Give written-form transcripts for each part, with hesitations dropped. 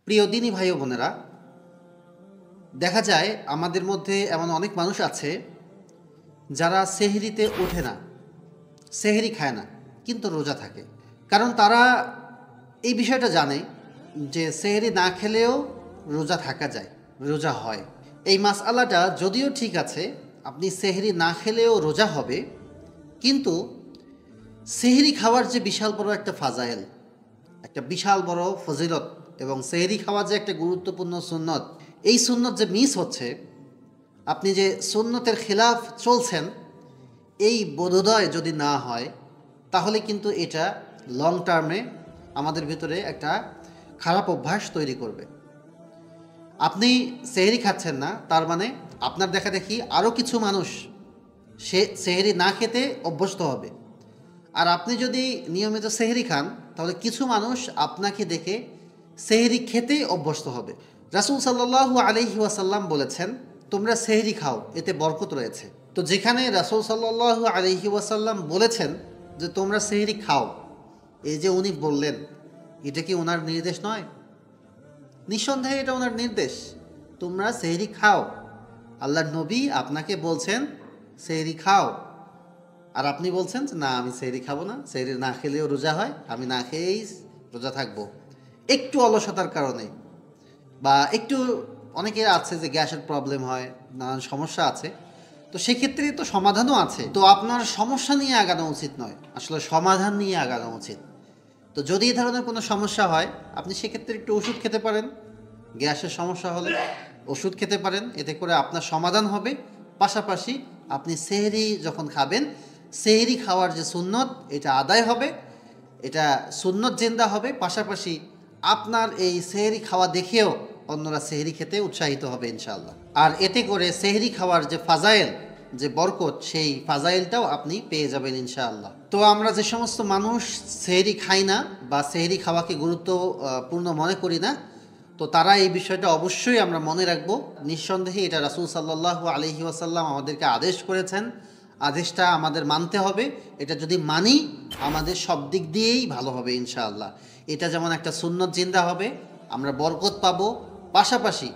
প্রিয় দিনী ভাই ও বোনেরা, দেখা যায় আমাদের মধ্যে এমন অনেক মানুষ আছে যারা সেহরিতে ওঠে না, সেহরি খায় না, কিন্তু রোজা থাকে। কারণ তারা এই বিষয়টা জানে যে সেহরি না খেলেও রোজা থাকা যায়, রোজা হয়। এই মাসআলাটা যদিও ঠিক আছে, আপনি সেহরি না খেলেও রোজা হবে, কিন্তু সেহরি খাওয়ার যে বিশাল বড় একটা ফাজাইল, একটা বিশাল বড় ফজিলত, এবং সেহরি খাওয়া যে একটা গুরুত্বপূর্ণ সুন্নত, এই সুন্নত যে মিস হচ্ছে, আপনি যে সুন্নতের খিলাফ চলছেন, এই বোধোদয় যদি না হয় তাহলে কিন্তু এটা লং টার্মে আমাদের ভিতরে একটা খারাপ অভ্যাস তৈরি করবে। আপনি সেহরি খাচ্ছেন না, তার মানে আপনার দেখা দেখি আরও কিছু মানুষ সে সেহরি না খেতে অভ্যস্ত হবে। আর আপনি যদি নিয়মিত সেহরি খান তাহলে কিছু মানুষ আপনাকে দেখে সেহরি খেতেই অভ্যস্ত হবে। রাসূল সাল্লাল্লাহু আলাইহি ওয়াসাল্লাম বলেছেন, তোমরা সেহরি খাও, এতে বরকত রয়েছে। তো যেখানে রাসূল সাল্লাল্লাহু আলাইহি ওয়াসাল্লাম বলেছেন যে তোমরা সেহরি খাও, এই যে উনি বললেন, এটা কি ওনার নির্দেশ নয়? নিঃসন্দেহে এটা ওনার নির্দেশ, তোমরা সেহরি খাও। আল্লাহর নবী আপনাকে বলছেন সেহরি খাও, আর আপনি বলছেন যে না, আমি সেহরি খাবো না, সেহরি না খেলেও রোজা হয়, আমি না খেয়েই রোজা থাকবো। একটু অলসতার কারণে, বা একটু অনেকের আছে যে গ্যাসের প্রবলেম হয়, নানান সমস্যা আছে, তো সেক্ষেত্রে তো সমাধানও আছে। তো আপনার সমস্যা নিয়ে আগানো উচিত নয়, আসলে সমাধান নিয়ে আগানো উচিত। তো যদি এই ধরনের কোনো সমস্যা হয়, আপনি সেক্ষেত্রে একটু ওষুধ খেতে পারেন। গ্যাসের সমস্যা হলে ওষুধ খেতে পারেন, এতে করে আপনার সমাধান হবে। পাশাপাশি আপনি সেহরি যখন খাবেন, সেহরি খাওয়ার যে সুন্নত, এটা আদায় হবে, এটা সুন্নত জিন্দা হবে। পাশাপাশি আপনার এই সেহরি খাওয়া দেখেও অন্যরা সেহরি খেতে উৎসাহিত হবে ইনশাআল্লাহ। আর এতে করে সেহরি খাওয়ার যে ফাজাইল, যে বরকত, সেই ফাজাইলটাও আপনি পেয়ে যাবেন ইনশাআল্লাহ। তো আমরা যে সমস্ত মানুষ সেহরি খাই না বা সেহরি খাওয়াকে গুরুত্বপূর্ণ মনে করি না, তো তারা এই বিষয়টা অবশ্যই আমরা মনে রাখবো। নিঃসন্দেহে এটা রাসূল সাল্লাল্লাহু আলাইহি ওয়াসাল্লাম আমাদেরকে আদেশ করেছেন, আদেশটা আমাদের মানতে হবে। এটা যদি মানি, আমাদের সব দিক দিয়েই ভালো হবে ইনশাআল্লাহ। এটা যেমন একটা সুন্নত জিন্দা হবে, আমরা বরকত পাবো, পাশাপাশি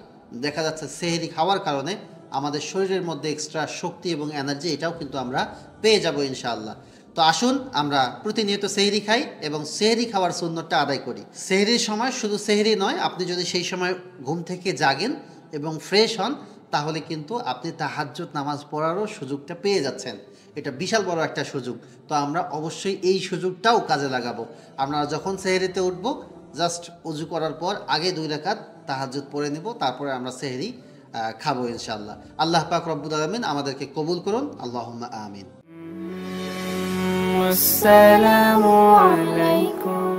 দেখা যাচ্ছে সেহরি খাওয়ার কারণে আমাদের শরীরের মধ্যে এক্সট্রা শক্তি এবং এনার্জি, এটাও কিন্তু আমরা পেয়ে যাব ইনশাআল্লাহ। তো আসুন আমরা প্রতিনিয়ত সেহরি খাই এবং সেহরি খাওয়ার সুন্নতটা আদায় করি। সেহরির সময় শুধু সেহরি নয়, আপনি যদি সেই সময় ঘুম থেকে জাগেন এবং ফ্রেশ হন, তাহলে কিন্তু আপনি তাহাজ্জুদ নামাজ পড়ারও সুযোগটা পেয়ে যাচ্ছেন। এটা বিশাল বড় একটা সুযোগ। তো আমরা অবশ্যই এই সুযোগটাও কাজে লাগাবো। আমরা যখন সেহরিতে উঠবো, জাস্ট উজু করার পর আগে 2 রাকাত তাহাজ্জুদ পড়ে নেব, তারপরে আমরা সেহরি খাবো ইনশাআল্লাহ। আল্লাহ পাক রব্বুল আলামিন আমাদেরকে কবুল করুন, আল্লাহুম্মা আমিন। আসসালামু আলাইকুম।